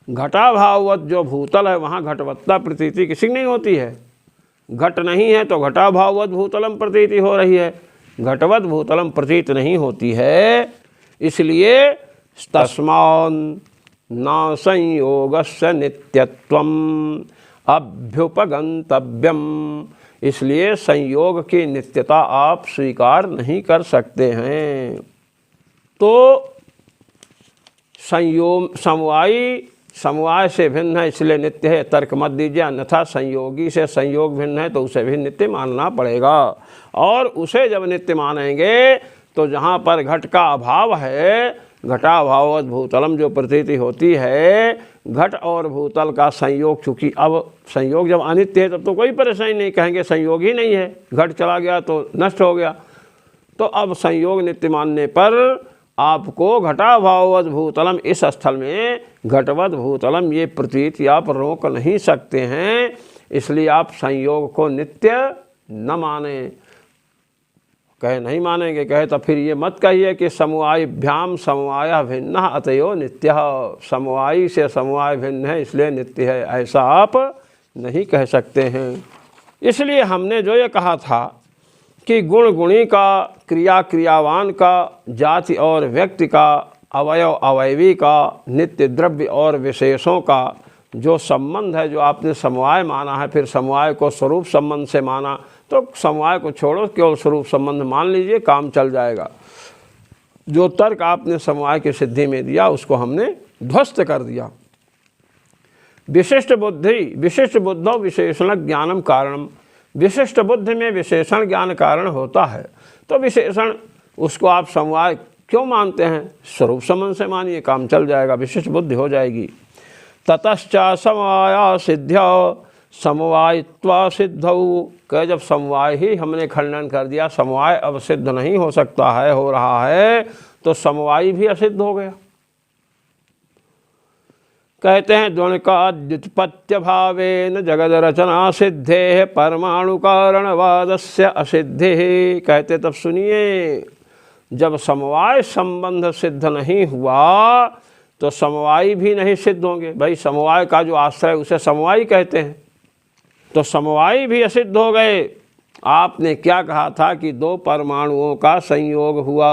घटा भाववत जो भूतल है वहाँ घटवत्ता प्रतीति किसी नहीं होती है। घट नहीं है तो घटा भाववत भूतलम प्रतीति हो रही है, घटवत भूतलम प्रतीत नहीं होती है। इसलिए तस्मान् न संयोगस्य नित्यत्वम अभ्युपगंतव्यम, इसलिए संयोग की नित्यता आप स्वीकार नहीं कर सकते हैं। तो संयोग समवाय से भिन्न है इसलिए नित्य है, तर्क मत दीजिए, अन्यथा संयोगी से संयोग भिन्न है तो उसे भी नित्य मानना पड़ेगा। और उसे जब नित्य मानेंगे तो जहाँ पर घट का अभाव है, घटा भाववत भूतलम जो प्रतीति होती है, घट और भूतल का संयोग, चूँकि अब संयोग जब अनित्य है तब तो कोई परेशानी नहीं, कहेंगे संयोग ही नहीं है, घट चला गया तो नष्ट हो गया। तो अब संयोग नित्य मानने पर आपको घटाभाववद भूतलम, इस स्थल में घटवद भूतलम ये प्रतीति आप रोक नहीं सकते हैं, इसलिए आप संयोग को नित्य न माने। कहे नहीं मानेंगे, कहे तो फिर ये मत कहिए कि समवायभ्याम समवाय भिन्न अतयो नित्य, समवायी से समवाय भिन्न है इसलिए नित्य है, ऐसा आप नहीं कह सकते हैं। इसलिए हमने जो ये कहा था कि गुण गुणी का, क्रिया क्रियावान का, जाति और व्यक्ति का, अवयव अवयवी का, नित्य द्रव्य और विशेषों का जो संबंध है, जो आपने समवाय माना है, फिर समवाय को स्वरूप संबंध से माना, तो समवाय को छोड़ो, केवल स्वरूप संबंध मान लीजिए, काम चल जाएगा। जो तर्क आपने समवाय की सिद्धि में दिया उसको हमने ध्वस्त कर दिया। विशिष्ट बुद्धि, विशिष्ट बुद्धौ विशेषण ज्ञानम कारणम, विशिष्ट बुद्धि में विशेषण ज्ञान कारण होता है, तो विशेषण उसको आप समवाय क्यों मानते हैं, स्वरूप संबंध से मानिए, काम चल जाएगा, विशिष्ट बुद्धि हो जाएगी। ततश्च समवाया सिद्ध्य समवायित्वा सिद्धौ, कह जब समवाय ही हमने खंडन कर दिया, समवाय अब सिद्ध नहीं हो सकता है, हो रहा है, तो समवायी भी असिद्ध हो गया। कहते हैं द्वणका व्युत्पत्त्य भावेन जगद रचना सिद्धे परमाणु कारणवादस्य असिद्धि। कहते तब सुनिए, जब समवाय संबंध सिद्ध नहीं हुआ तो समवायी भी नहीं सिद्ध होंगे। भाई समवाय का जो आश्रय उसे समवायी कहते हैं, तो समवायी भी असिद्ध हो गए। आपने क्या कहा था कि दो परमाणुओं का संयोग हुआ,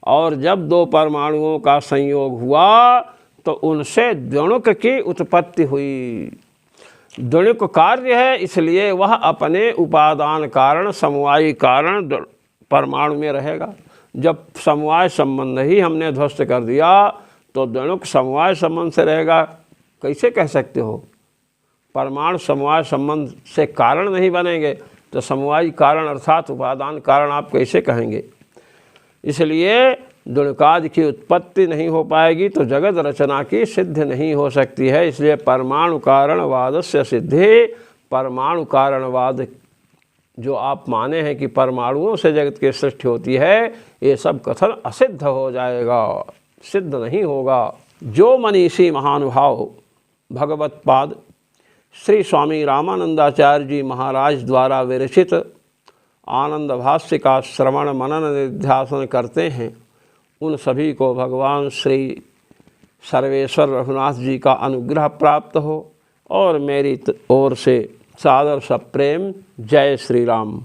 और जब दो परमाणुओं का संयोग हुआ तो उनसे द्वणुक की उत्पत्ति हुई। द्वणुक कार्य है, इसलिए वह अपने उपादान कारण समवायी कारण परमाणु में रहेगा। जब समवाय संबंध ही हमने ध्वस्त कर दिया तो द्वणुक समवाय संबंध से रहेगा, कैसे कह सकते हो। परमाणु समवाय संबंध से कारण नहीं बनेंगे तो समवायी कारण अर्थात उपादान कारण आप कैसे कहेंगे। इसलिए द्वणुकादि की उत्पत्ति नहीं हो पाएगी तो जगत रचना की सिद्धि नहीं हो सकती है। इसलिए परमाणु कारणवाद से सिद्धि, परमाणु कारणवाद जो आप माने हैं कि परमाणुओं से जगत की सृष्टि होती है, ये सब कथन असिद्ध हो जाएगा, सिद्ध नहीं होगा। जो मनीषी महानुभाव भगवत पाद श्री स्वामी रामानंदाचार्य जी महाराज द्वारा विरचित आनंद भाष्य का श्रवण मनन निध्यासन करते हैं, उन सभी को भगवान श्री सर्वेश्वर रघुनाथ जी का अनुग्रह प्राप्त हो। और मेरी ओर से सादर सप्रेम जय श्री राम।